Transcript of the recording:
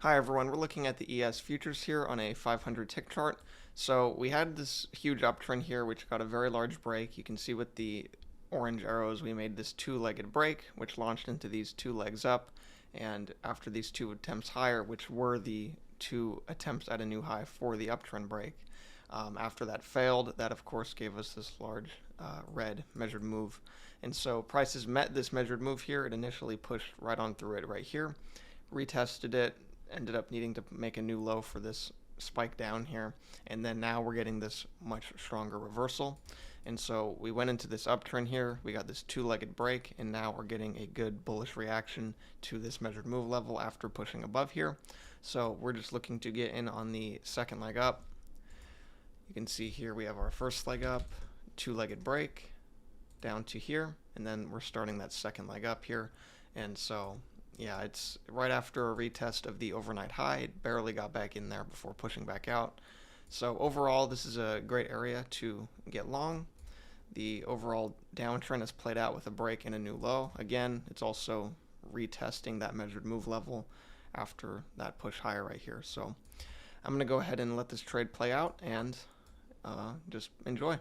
Hi everyone, we're looking at the ES futures here on a 500 tick chart. So we had this huge uptrend here which got a very large break. You can see with the orange arrows we made this two-legged break which launched into these two legs up, and after these two attempts higher, which were the two attempts at a new high for the uptrend break, after that failed, that of course gave us this large red measured move. And so prices met this measured move here. It initially pushed right on through it right here, retested it, ended up needing to make a new low for this spike down here, and then now we're getting this much stronger reversal. And so we went into this uptrend here, we got this two-legged break, and now we're getting a good bullish reaction to this measured move level after pushing above here. So we're just looking to get in on the second leg up. You can see here we have our first leg up, two-legged break down to here, and then we're starting that second leg up here. And so yeah, it's right after a retest of the overnight high. It barely got back in there before pushing back out. So overall, this is a great area to get long. The overall downtrend has played out with a break and a new low. Again, it's also retesting that measured move level after that push higher right here. So I'm going to go ahead and let this trade play out and just enjoy.